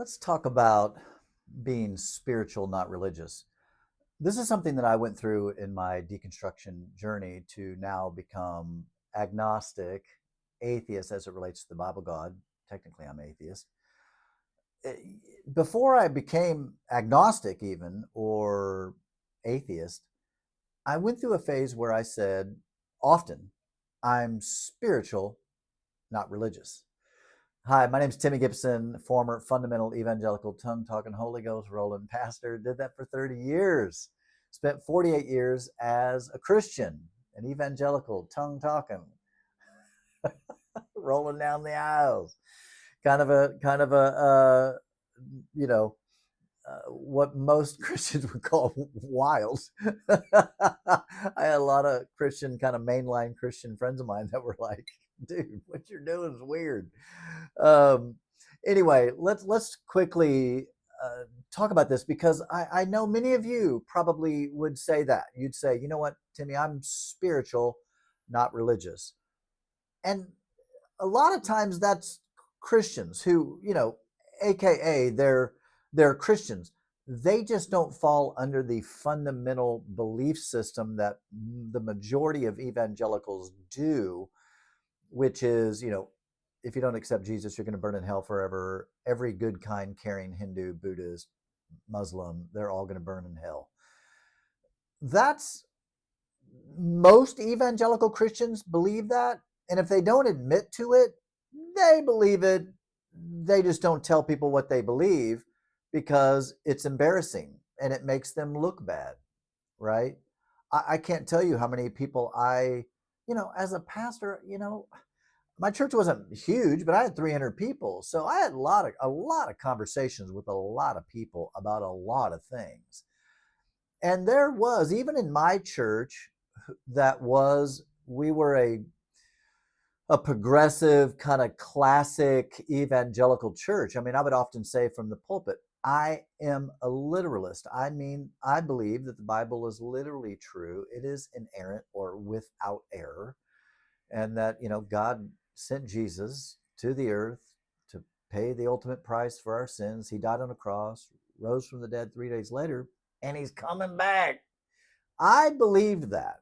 Let's talk about being spiritual, not religious. This is something that I went through in my deconstruction journey to now become agnostic, atheist as it relates to the Bible God. Technically, I'm atheist. Eh, Before I became agnostic, even or atheist, I went through a phase where I said often, I'm spiritual, not religious. Hi, my name is Timmy Gibson, former fundamental evangelical tongue talking Holy Ghost rolling pastor. Did that for 30 years. Spent 48 years as a Christian, an evangelical tongue talking, rolling down the aisles. Kind of a you know, what most Christians would call wild. I had a lot of Christian, kind of mainline Christian friends of mine that were like, dude, what you're doing is weird. Um, anyway, let's quickly talk about this because I know many of you probably would say that. You'd say, you know what, Timmy, I'm spiritual, not religious. And a lot of times that's Christians who, AKA they're Christians. They just don't fall under the fundamental belief system that the majority of evangelicals do, which is, if you don't accept Jesus, you're going to burn in hell forever. Every good, kind, caring Hindu, Buddhist, Muslim, they're all going to burn in hell. That's most evangelical Christians believe that. And if they don't admit to it, they believe it. They just don't tell people what they believe because it's embarrassing and it makes them look bad, right? I can't tell you how many people as a pastor, my church wasn't huge, but I had 300 people. So I had a lot of conversations with a lot of people about a lot of things. And there was, even in my church, we were a progressive kind of classic evangelical church. I mean, I would often say from the pulpit, I am a literalist. I mean, I believe that the Bible is literally true. It is inerrant or without error. And that, God sent Jesus to the earth to pay the ultimate price for our sins. He died on a cross, rose from the dead 3 days later, and he's coming back. I believed that.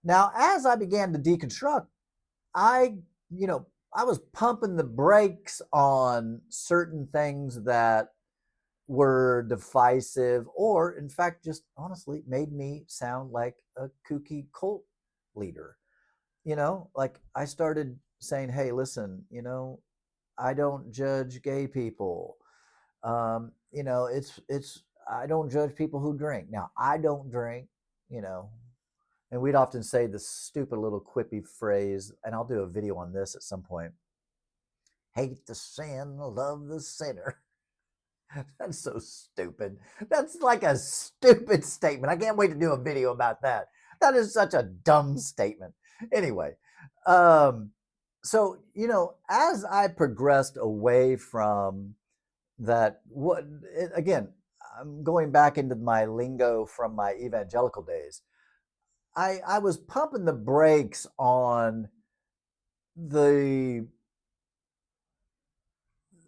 Now, as I began to deconstruct, I, I was pumping the brakes on certain things that were divisive or, in fact, just honestly made me sound like a kooky cult leader. Like I started saying, hey, listen, I don't judge gay people. It's I don't judge people who drink. Now, I don't drink, you know, and we'd often say this stupid little quippy phrase, and I'll do a video on this at some point. Hate the sin, love the sinner. That's so stupid. That's like a stupid statement. I can't wait to do a video about that. That is such a dumb statement. Anyway, so as I progressed away from that, again, I'm going back into my lingo from my evangelical days. I was pumping the brakes on the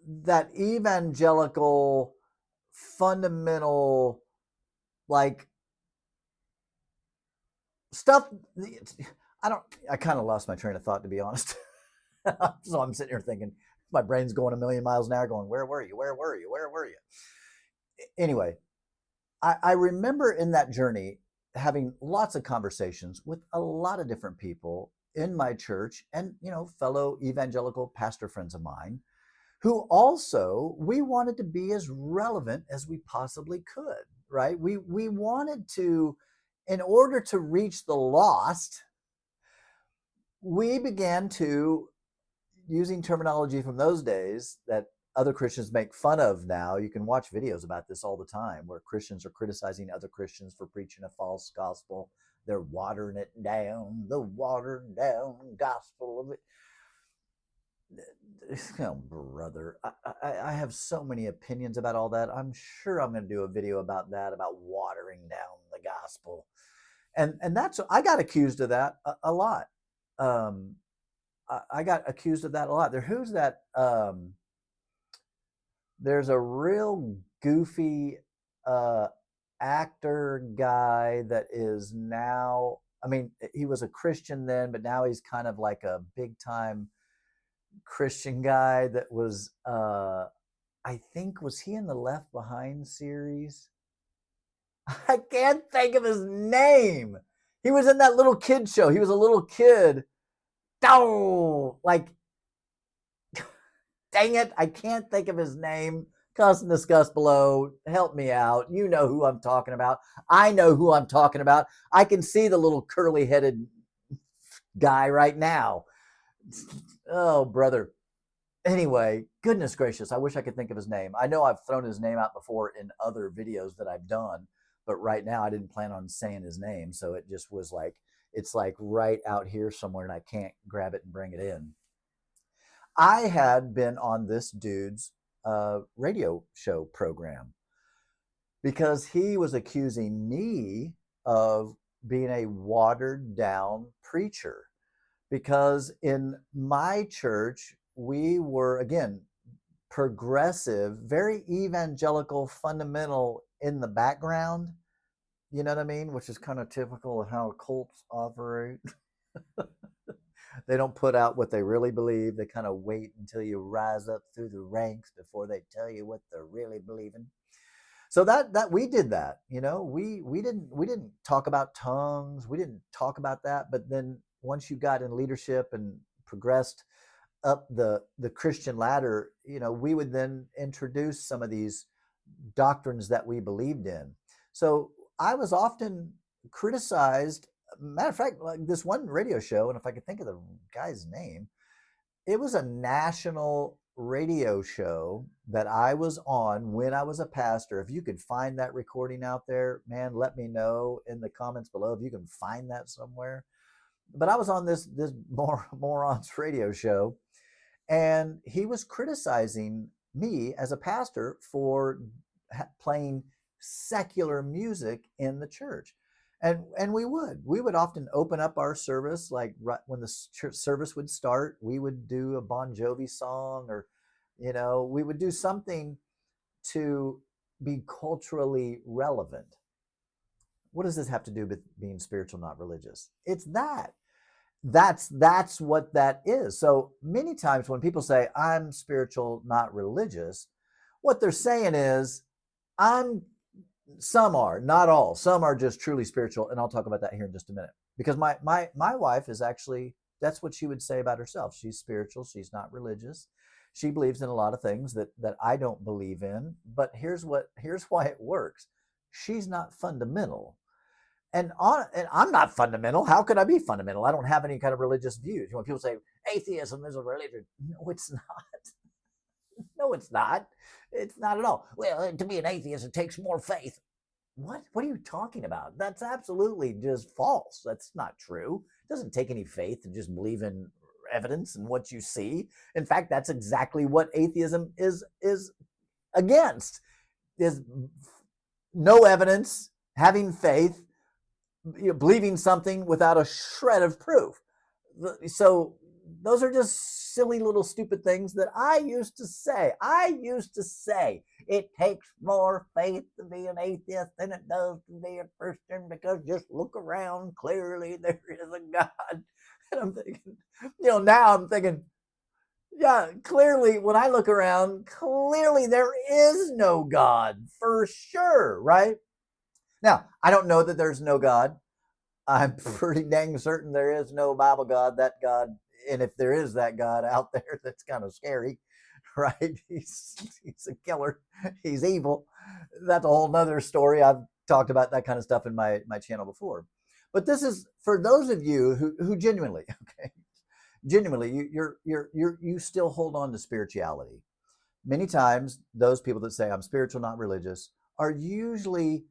that evangelical fundamental like stuff. I kind of lost my train of thought, to be honest. So I'm sitting here thinking my brain's going a million miles an hour going, where were you, anyway. I remember in that journey having lots of conversations with a lot of different people in my church and fellow evangelical pastor friends of mine who also, we wanted to be as relevant as we possibly could, right? We wanted to, in order to reach the lost, we began to, using terminology from those days that other Christians make fun of now. You can watch videos about this all the time where Christians are criticizing other Christians for preaching a false gospel. They're watering it down, the watered down gospel of it. Oh, brother, I have so many opinions about all that. I'm sure I'm going to do a video about that, about watering down the gospel. And that's, I got accused of that a lot. I got accused of that a lot. Who's that? There's a real goofy uh, actor guy that is now, I mean, he was a Christian then, but now he's kind of like a big time Christian guy that was, I think, was he in the Left Behind series? I can't think of his name. He was in that little kid show. He was a little kid. Oh, like, dang it, I can't think of his name. Cuss and discuss below. Help me out. You know who I'm talking about. I know who I'm talking about. I can see the little curly headed guy right now. Oh, brother. Anyway, goodness gracious, I wish I could think of his name. I know I've thrown his name out before in other videos that I've done, but right now I didn't plan on saying his name. So it just was like, it's like right out here somewhere and I can't grab it and bring it in. I had been on this dude's radio show program because he was accusing me of being a watered down preacher. Because in my church, we were, again, progressive, very evangelical, fundamental in the background. You know what I mean? Which is kind of typical of how cults operate. They don't put out what they really believe. They kind of wait until you rise up through the ranks before they tell you what they're really believing. So that we did that, you know, we didn't talk about tongues. We didn't talk about that. But then once you got in leadership and progressed up the Christian ladder, you know, we would then introduce some of these doctrines that we believed in. So I was often criticized. Matter of fact, like this one radio show, and if I could think of the guy's name, it was a national radio show that I was on when I was a pastor. If you could find that recording out there, man, let me know in the comments below if you can find that somewhere. But I was on this morons radio show, and he was criticizing me as a pastor for playing secular music in the church. And we would often open up our service, like right when the service would start, we would do a Bon Jovi song, or you know, we would do something to be culturally relevant. What does this have to do with being spiritual, not religious? It's that. That's what that is. So many times when people say I'm spiritual, not religious, what they're saying is I'm some are, not all. Some are just truly spiritual, and I'll talk about that here in just a minute. Because my wife is actually, that's what she would say about herself. She's spiritual. She's not religious. She believes in a lot of things that I don't believe in. But here's why it works. She's not fundamental. And I'm not fundamental. How could I be fundamental? I don't have any kind of religious views. When people say atheism is a religion, no, it's not. No, it's not. It's not at all. Well, to be an atheist, it takes more faith. What? What are you talking about? That's absolutely just false. That's not true. It doesn't take any faith to just believe in evidence and what you see. In fact, that's exactly what atheism is against. Is no evidence, having faith, you know, believing something without a shred of proof. So those are just silly little stupid things that I used to say. I used to say it takes more faith to be an atheist than it does to be a Christian, because just look around, clearly there is a God. And I'm thinking, you know, now I'm thinking, yeah, clearly when I look around, clearly there is no God for sure, right? Now, I don't know that there's no God. I'm pretty dang certain there is no Bible God, that God. And if there is that God out there, that's kind of scary, right? He's a killer. He's evil. That's a whole nother story. I've talked about that kind of stuff in my channel before. But this is for those of you who genuinely, okay, genuinely, you still hold on to spirituality. Many times, those people that say I'm spiritual, not religious, are usually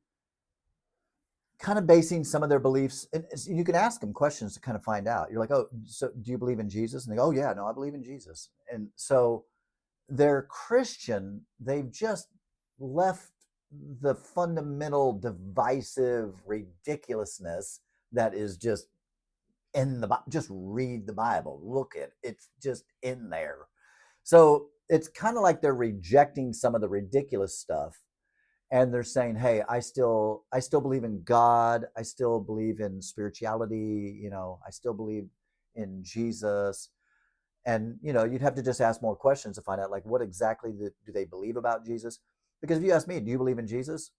kind of basing some of their beliefs, and you can ask them questions to kind of find out. You're like, oh, so do you believe in Jesus? And they go, oh yeah, no, I believe in Jesus. And so they're Christian. They've just left the fundamental divisive ridiculousness that is just in the, just read the Bible, look at it, it's just in there. So it's kind of like they're rejecting some of the ridiculous stuff, and they're saying, hey, I still believe in God, I still believe in spirituality, I still believe in Jesus. And you'd have to just ask more questions to find out, like, what exactly do they believe about Jesus. Because if you ask me, do you believe in Jesus,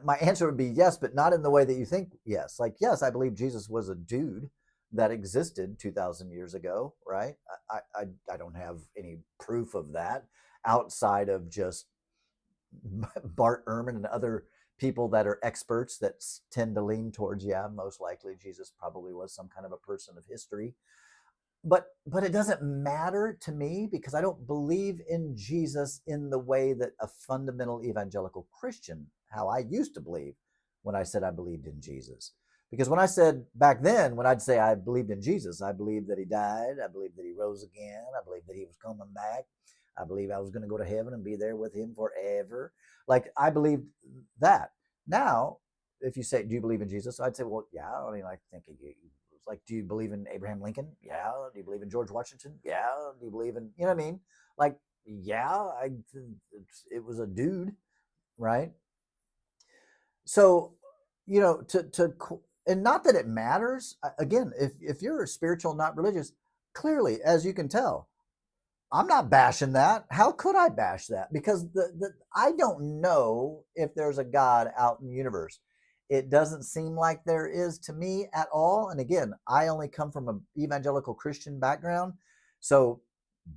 my answer would be yes, but not in the way that you think. Yes, like, yes, I believe Jesus was a dude that existed 2,000 years ago, right? I don't have any proof of that outside of just Bart Ehrman and other people that are experts that tend to lean towards, yeah, most likely Jesus probably was some kind of a person of history. But it doesn't matter to me, because I don't believe in Jesus in the way that a fundamental evangelical Christian, how I used to believe when I said I believed in Jesus. Because when I said back then, when I'd say I believed in Jesus, I believed that he died, I believed that he rose again, I believed that he was coming back, I believed I was going to go to heaven and be there with him forever. Like, I believed that. Now, if you say, do you believe in Jesus? I'd say, well, yeah. I mean, I think it's like, do you believe in Abraham Lincoln? Yeah. Do you believe in George Washington? Yeah. Do you believe in, what I mean? Like, yeah, it was a dude, right? So, and not that it matters. Again, if you're spiritual, not religious, clearly, as you can tell, I'm not bashing that. How could I bash that? Because I don't know if there's a God out in the universe. It doesn't seem like there is to me at all. And again, I only come from an evangelical Christian background. So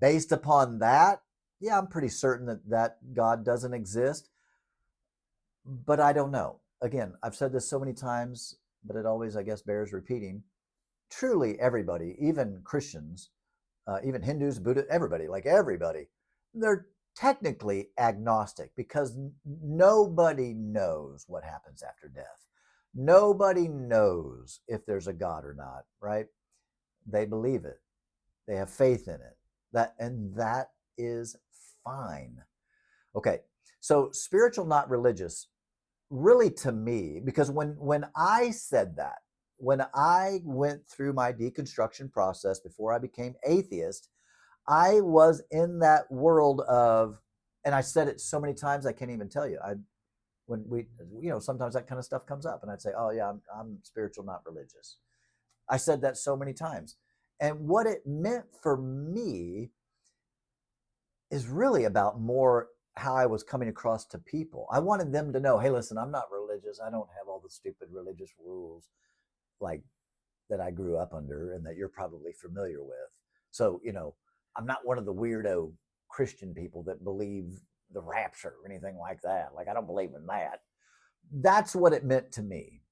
based upon that, yeah, I'm pretty certain that God doesn't exist. But I don't know. Again, I've said this so many times, but it always, I guess, bears repeating. Truly, everybody, even Christians, even Hindus, Buddha, everybody, like everybody, they're technically agnostic, because nobody knows what happens after death. Nobody knows if there's a God or not, right? They believe it. They have faith in it. And that is fine. Okay. So spiritual, not religious, really, to me, because when I said that, when I went through my deconstruction process before I became atheist, I was in that world of, and I said it so many times I can't even tell you. When we, sometimes that kind of stuff comes up, and I'd say, oh yeah, I'm spiritual, not religious. I said that so many times, and what it meant for me is really about more how I was coming across to people. I wanted them to know, hey, listen, I'm not religious. I don't have all the stupid religious rules like that I grew up under and that you're probably familiar with. So, I'm not one of the weirdo Christian people that believe the rapture or anything like that. Like, I don't believe in that. That's what it meant to me.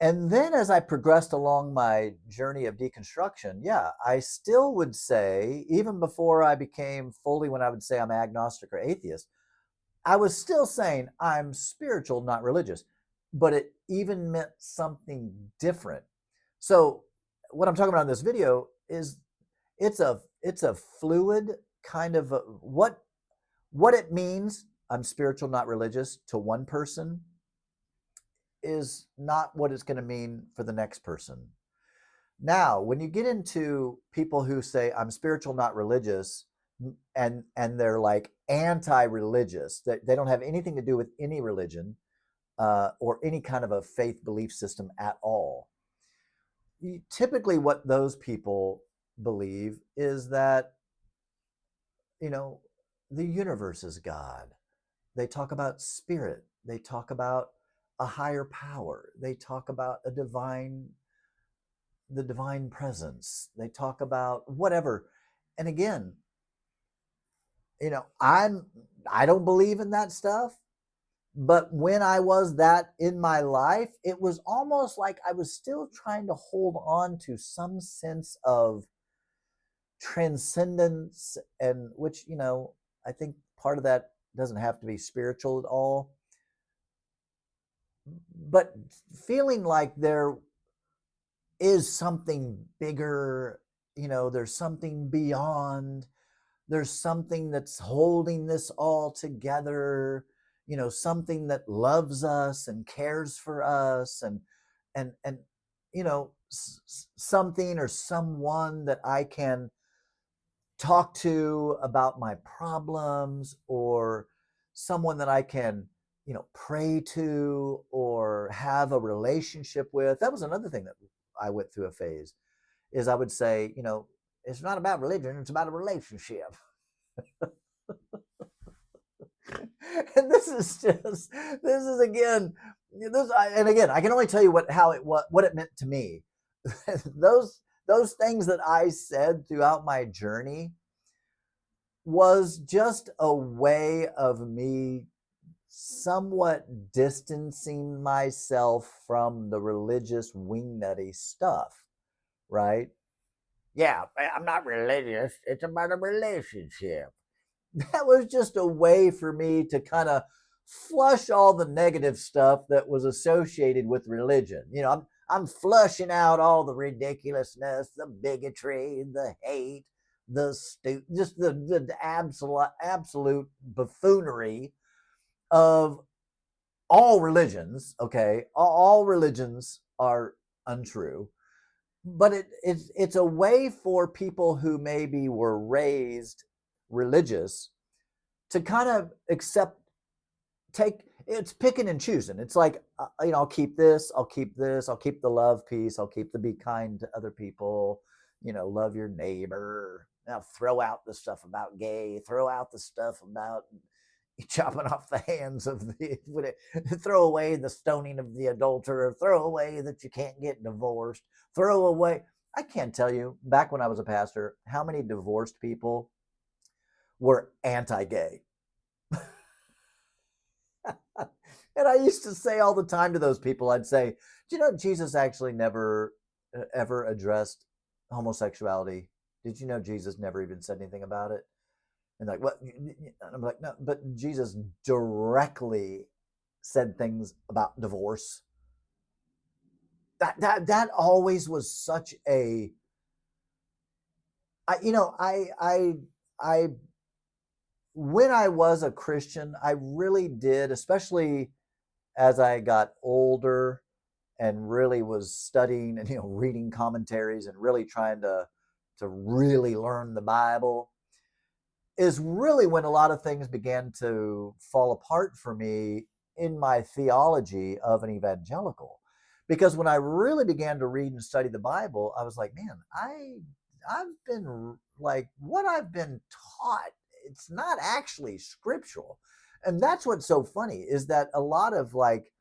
And then as I progressed along my journey of deconstruction, yeah, I still would say, even before I became fully, when I would say I'm agnostic or atheist, I was still saying I'm spiritual, not religious, but it even meant something different. So what I'm talking about in this video is it's a fluid kind of what it means. I'm spiritual, not religious, to one person is not what it's going to mean for the next person. Now, when you get into people who say I'm spiritual, not religious, and they're like anti-religious, that they don't have anything to do with any religion or any kind of a faith belief system at all. Typically, what those people believe is that the universe is God. They talk about spirit. They talk about a higher power. They talk about the divine presence. They talk about whatever. And again, I don't believe in that stuff. But when I was that in my life, it was almost like I was still trying to hold on to some sense of transcendence, and which, I think part of that doesn't have to be spiritual at all. But feeling like there is something bigger, there's something beyond, there's something that's holding this all together, something that loves us and cares for us, and something or someone that I can talk to about my problems, or someone that I can, pray to or have a relationship with. That was another thing that I went through a phase, is I would say, it's not about religion, it's about a relationship. And this is again, and again, I can only tell you what it meant to me. those things that I said throughout my journey was just a way of me somewhat distancing myself from the religious wingnutty stuff, right? Yeah, I'm not religious. It's about a relationship. That was just a way for me to kind of flush all the negative stuff that was associated with religion. I'm flushing out all the ridiculousness, the bigotry, the hate, just the absolute buffoonery of all religions. Okay, all religions are untrue, but it's a way for people who maybe were raised religious to kind of take it's picking and choosing. It's like, I'll keep this, I'll keep this, I'll keep the love piece, I'll keep the be kind to other people, love your neighbor. Now throw out the stuff about gay, throw out the stuff about chopping off the hands of throw away the stoning of the adulterer, throw away that you can't get divorced, throw away. I can't tell you, back when I was a pastor, how many divorced people were anti-gay. And I used to say all the time to those people, I'd say, do you know Jesus actually never ever addressed homosexuality? Did you know Jesus never even said anything about it? And like, what? And I'm like, no, but Jesus directly said things about divorce. That always was such a, I when I was a Christian, I really did, especially as I got older and really was studying and reading commentaries and really trying to really learn the Bible, is really when a lot of things began to fall apart for me in my theology of an evangelical. Because when I really began to read and study the Bible, I was like, man, I've been like, what I've been taught, it's not actually scriptural. And that's what's so funny, is that a lot of like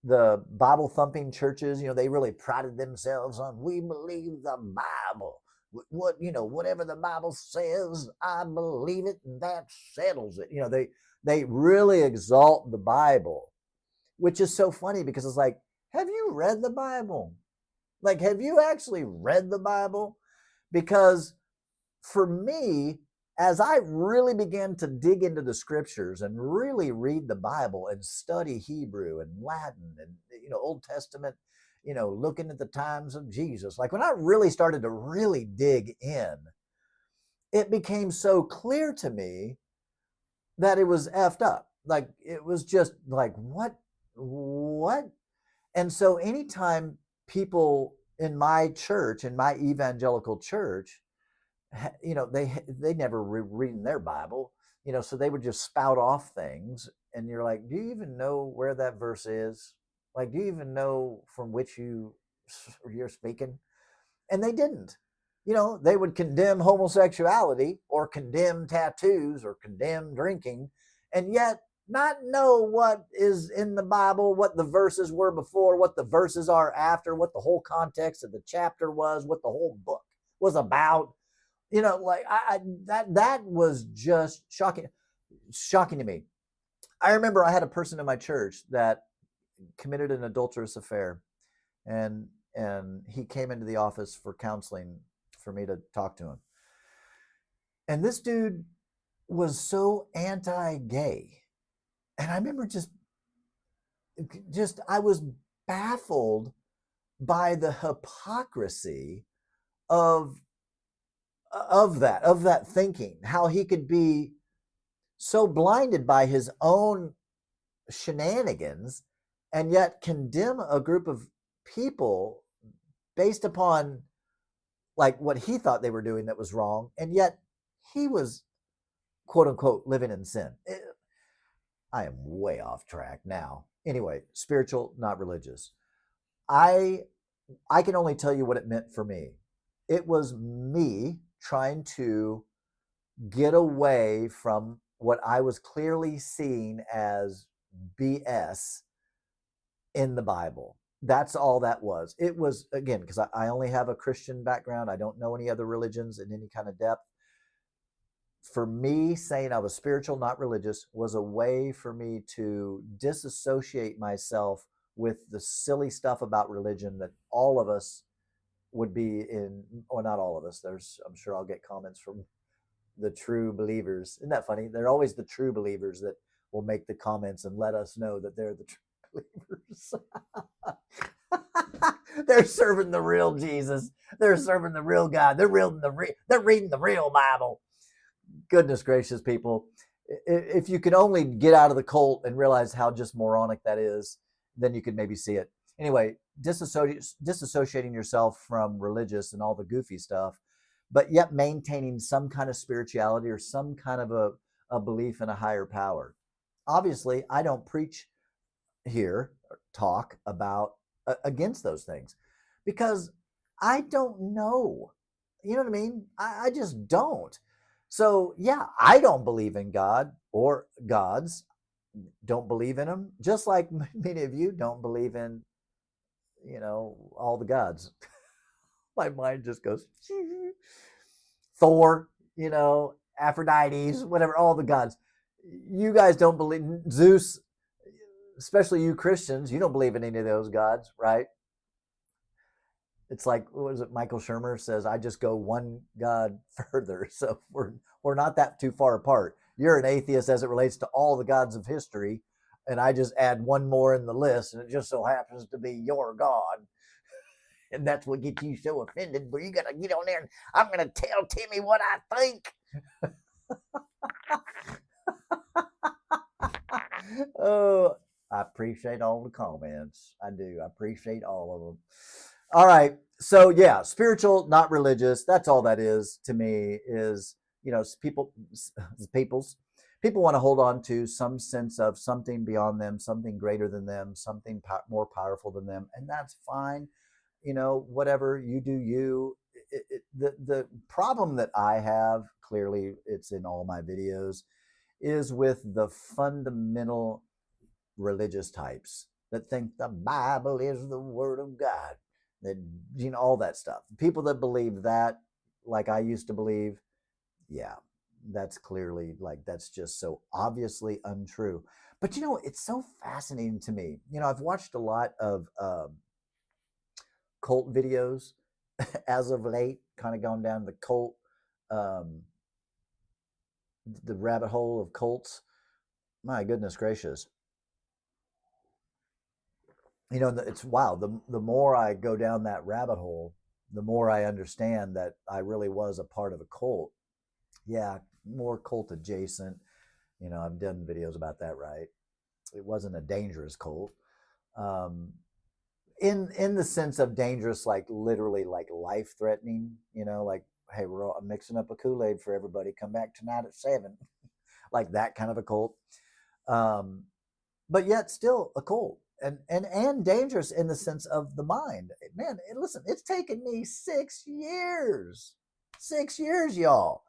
the Bible thumping churches, they really prided themselves on, we believe the Bible. Whatever the Bible says, I believe it, and that settles it. They really exalt the Bible, which is so funny, because it's like, have you read the Bible? Like, have you actually read the Bible? Because for me, as I really began to dig into the scriptures and really read the Bible and study Hebrew and Latin and Old Testament, looking at the times of Jesus, like when I really started to really dig in, it became so clear to me that it was effed up. Like, it was just like, what? And so anytime people in my church, in my evangelical church, they never reading their Bible, so they would just spout off things, and you're like, do you even know where that verse is? Like, do you even know from which you're speaking? And they didn't. They would condemn homosexuality or condemn tattoos or condemn drinking, and yet not know what is in the Bible, what the verses were before, what the verses are after, what the whole context of the chapter was, what the whole book was about. Like that was just shocking to me. I remember I had a person in my church that committed an adulterous affair, and he came into the office for counseling for me to talk to him. And this dude was so anti-gay. And I remember just I was baffled by the hypocrisy of that thinking, how he could be so blinded by his own shenanigans and yet condemn a group of people based upon like what he thought they were doing that was wrong, and yet he was quote unquote living in sin. I am way off track now. Anyway, spiritual, not religious. I I can only tell you what it meant for me. It was me trying to get away from what I was clearly seeing as BS in the Bible. That's all that was. It was, again, because I only have a Christian background. I don't know any other religions in any kind of depth. For me, saying I was spiritual, not religious, was a way for me to disassociate myself with the silly stuff about religion that all of us would be in, or not all of us. I'm sure I'll get comments from the true believers. Isn't that funny? They're always the true believers that will make the comments and let us know that they're the true believers. They're serving the real Jesus. They're serving the real God. They're reading the real Bible. Goodness gracious, people. If you could only get out of the cult and realize how just moronic that is, then you could maybe see it. Anyway, disassociating yourself from religious and all the goofy stuff, but yet maintaining some kind of spirituality or some kind of a belief in a higher power. Obviously, I don't preach here or talk about against those things because I don't know. You know what I mean? I just don't. So, yeah, I don't believe in God or gods, don't believe in them, just like many of you don't believe in, all the gods. My mind just goes, Thor, Aphrodite's, whatever, all the gods. You guys don't believe Zeus, especially you Christians, you don't believe in any of those gods, right? It's like, what is it? Michael Shermer says, I just go one God further. So we're not that too far apart. You're an atheist as it relates to all the gods of history. And I just add one more in the list. And it just so happens to be your God. And that's what gets you so offended. But you got to get on there and I'm going to tell Timmy what I think. Oh, I appreciate all the comments. I do. I appreciate all of them. All right. So yeah, spiritual, not religious. That's all that is to me is, people want to hold on to some sense of something beyond them, something greater than them, something more powerful than them. And that's fine. Whatever you do, the problem that I have, clearly it's in all my videos, is with the fundamental religious types that think the Bible is the word of God, that all that stuff. People that believe that, like I used to believe, yeah, that's clearly that's just so obviously untrue. But it's so fascinating to me. I've watched a lot of cult videos as of late, kind of gone down the cult, the rabbit hole of cults. My goodness gracious. It's wild. The more I go down that rabbit hole, the more I understand that I really was a part of a cult. Yeah, more cult adjacent. I've done videos about that, right? It wasn't a dangerous cult. In the sense of dangerous, like literally like life threatening, like, hey, I'm mixing up a Kool-Aid for everybody. Come back tonight at 7. Like that kind of a cult. But yet still a cult. And dangerous in the sense of the mind. Man, listen, it's taken me 6 years, y'all,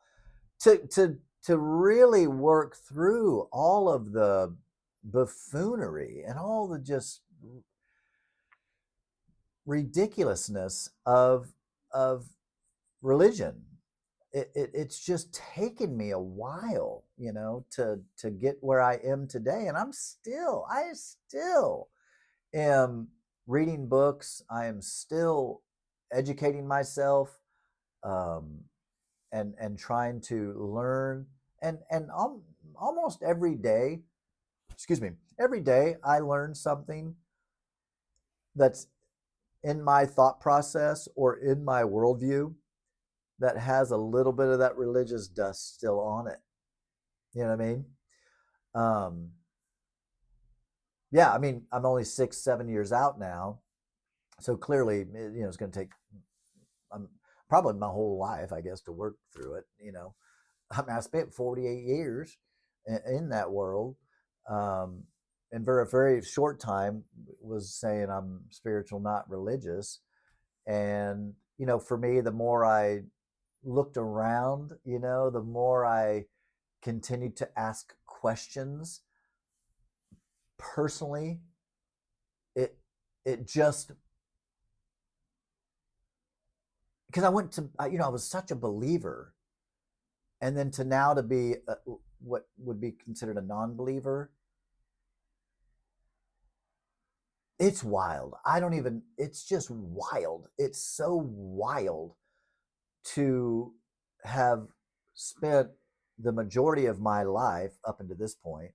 to really work through all of the buffoonery and all the just ridiculousness of religion. It's just taken me a while, to get where I am today, and I still am reading books. I am still educating myself, and trying to learn, and almost every day, every day I learn something that's in my thought process or in my worldview that has a little bit of that religious dust still on it. You know what I mean? Yeah, I mean, I'm only 6-7 years out now, so clearly, it's going to take probably my whole life, I guess, to work through it. I mean, I spent 48 years in that world. Um, and for a very short time was saying I'm spiritual, not religious. And, for me, the more I looked around, the more I continued to ask questions personally. It just, because I went to, I was such a believer. And then to now to be what would be considered a non-believer, it's wild. It's just wild. It's so wild to have spent the majority of my life up until this point.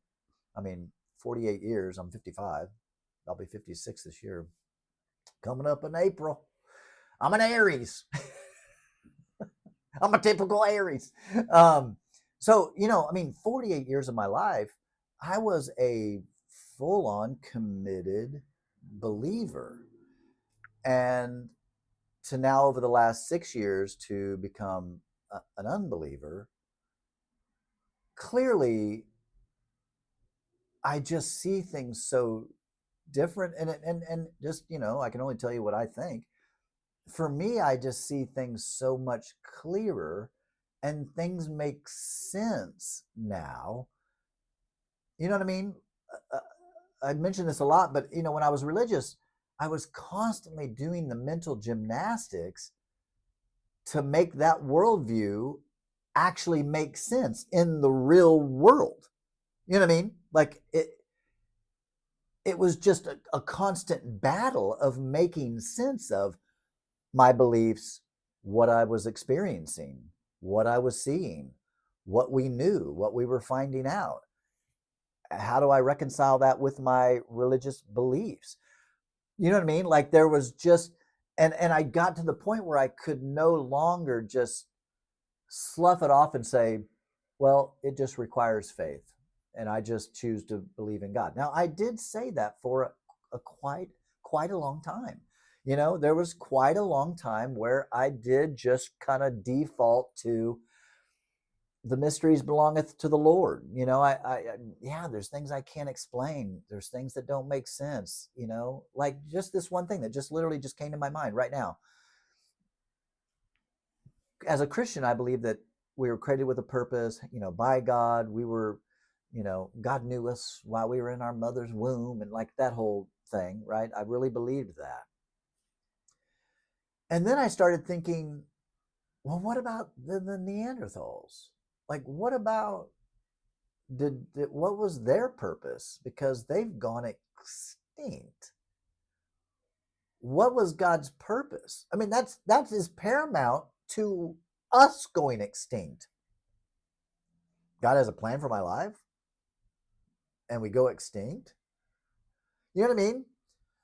I mean, 48 years, I'm 55. I'll be 56 this year. Coming up in April. I'm an Aries. I'm a typical Aries. So, 48 years of my life, I was a full on committed believer. And to now, over the last 6 years, to become an unbeliever, clearly, I just see things so different. And just, I can only tell you what I think. For me, I just see things so much clearer and things make sense now. You know what I mean? Uh, I mention this a lot, but when I was religious, I was constantly doing the mental gymnastics to make that worldview actually make sense in the real world. You know what I mean? Like it was just a constant battle of making sense of my beliefs, what I was experiencing, what I was seeing, what we knew, what we were finding out. How do I reconcile that with my religious beliefs? You know what I mean? Like there was just, and I got to the point where I could no longer just slough it off and say, well, it just requires faith. And I just choose to believe in God. Now, I did say that for a quite a long time. There was quite a long time where I did just kind of default to the mysteries belongeth to the Lord. Yeah, there's things I can't explain. There's things that don't make sense, like just this one thing that just literally just came to my mind right now. As a Christian, I believe that we were created with a purpose, by God. We were, God knew us while we were in our mother's womb, and like that whole thing, right? I really believed that. And then I started thinking, well, what about the Neanderthals? Like, what about what was their purpose? Because they've gone extinct. What was God's purpose? I mean, that is paramount to us going extinct. God has a plan for my life, and we go extinct. You know what I mean?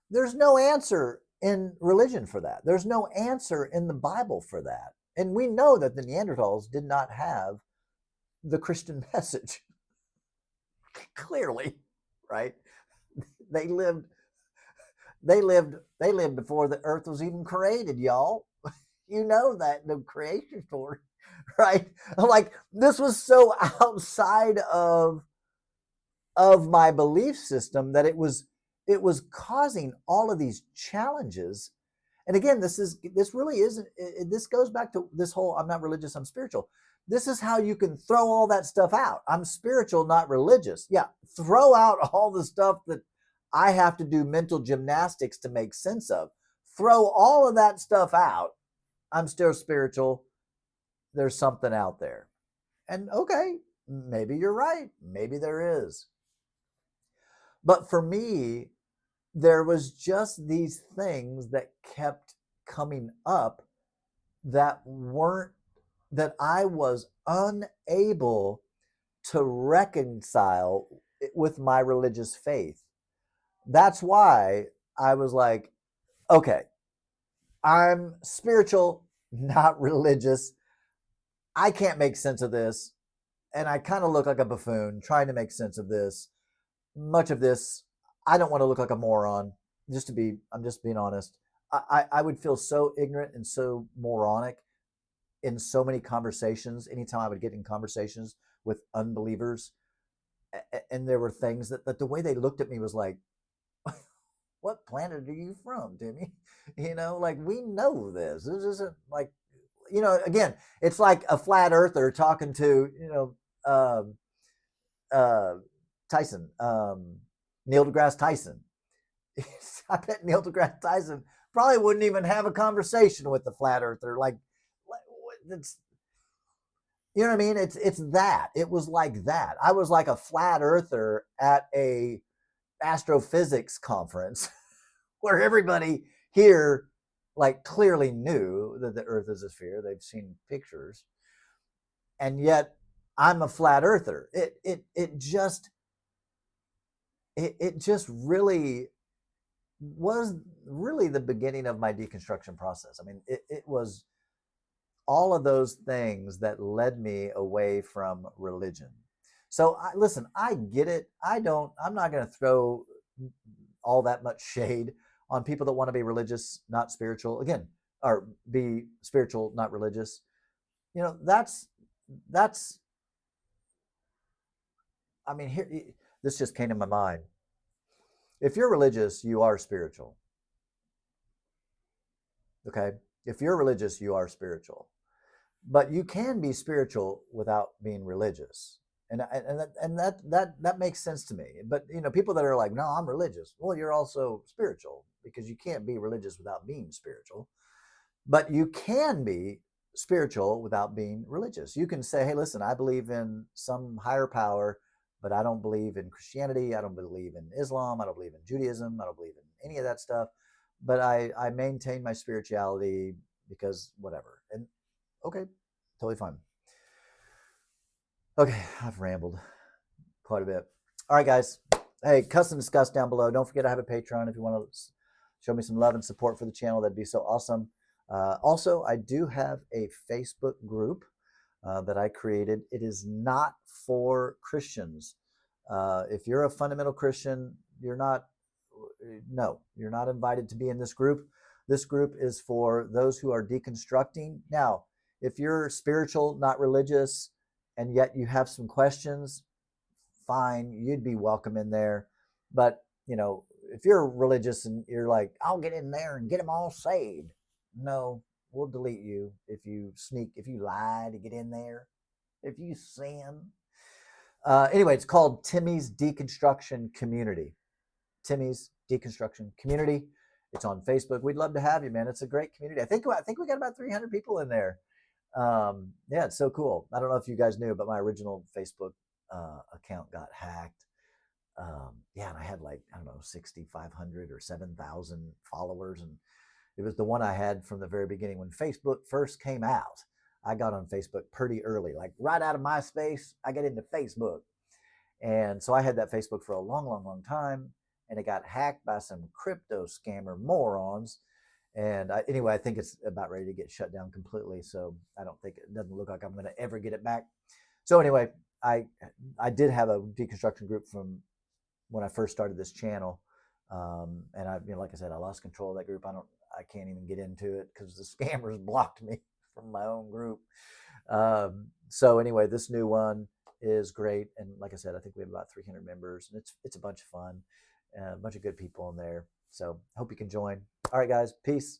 There's no answer in religion for that. There's no answer in the Bible for that. And we know that the Neanderthals did not have the Christian message. Clearly, right? They lived before the earth was even created, y'all. You know that, the creation story, right? Like this was so outside of my belief system that it was causing all of these challenges. And again, this really isn't, this goes back to this whole, I'm not religious, I'm spiritual. This is how you can throw all that stuff out. I'm spiritual, not religious. Yeah, throw out all the stuff that I have to do mental gymnastics to make sense of. Throw all of that stuff out. I'm still spiritual. There's something out there. And okay, maybe you're right. Maybe there is. But for me, there was just these things that kept coming up that I was unable to reconcile with my religious faith. That's why I was like, okay, I'm spiritual, not religious. I can't make sense of this. And I kind of look like a buffoon trying to make sense of this. Much of this, I don't want to look like a moron. I'm just being honest. I would feel so ignorant and so moronic in so many conversations, anytime I would get in conversations with unbelievers, and there were things that the way they looked at me was like, what planet are you from, Timmy? Like, we know this. This isn't like, again, it's like a flat earther talking to, um, uh, Tyson, Neil deGrasse Tyson. I bet Neil deGrasse Tyson probably wouldn't even have a conversation with the flat earther. Like, it's, you know what I mean? It's that. It was like that. I was like a flat earther at a astrophysics conference where everybody here like clearly knew that the earth is a sphere. They've seen pictures. And yet I'm a flat earther. It just really was really the beginning of my deconstruction process. I mean, it was all of those things that led me away from religion. So listen, I get it. I'm not going to throw all that much shade on people that want to be religious, not spiritual. Again, or be spiritual, not religious. That's I mean, here, this just came to my mind. If you're religious, you are spiritual. Okay? If you're religious, you are spiritual. But you can be spiritual without being religious. And that makes sense to me. But people that are like, no, I'm religious. Well, you're also spiritual, because you can't be religious without being spiritual. But you can be spiritual without being religious. You can say, hey, listen, I believe in some higher power, but I don't believe in Christianity. I don't believe in Islam. I don't believe in Judaism. I don't believe in any of that stuff. But I maintain my spirituality because whatever. And okay, totally fine. Okay, I've rambled quite a bit. All right, guys. Hey, cuss and discuss down below. Don't forget I have a Patreon if you want to show me some love and support for the channel. That'd be so awesome. Also, I do have a Facebook group that I created. It is not for Christians. If you're a fundamental Christian, you're not invited to be in this group. This group is for those who are deconstructing. Now, if you're spiritual, not religious, and yet you have some questions, fine, you'd be welcome in there. But, if you're religious and you're like, I'll get in there and get them all saved. No, we'll delete you if you lie to get in there, if you sin. Anyway, it's called Timmy's Deconstruction Community. Timmy's Deconstruction Community. It's on Facebook. We'd love to have you, man. It's a great community. I think we got about 300 people in there. Yeah, it's so cool. I don't know if you guys knew, but my original Facebook account got hacked. Yeah, and I had like, I don't know, 6,500 or 7,000 followers, and it was the one I had from the very beginning when Facebook first came out. I got on Facebook pretty early, like right out of MySpace. I got into Facebook, and so I had that Facebook for a long, long, long time, and it got hacked by some crypto scammer morons. And anyway, I think it's about ready to get shut down completely. So it doesn't look like I'm going to ever get it back. So anyway, I did have a deconstruction group from when I first started this channel. And like I said, I lost control of that group. I can't even get into it because the scammers blocked me from my own group. So anyway, this new one is great. And like I said, I think we have about 300 members, and it's a bunch of fun, a bunch of good people in there. So hope you can join. All right, guys, peace.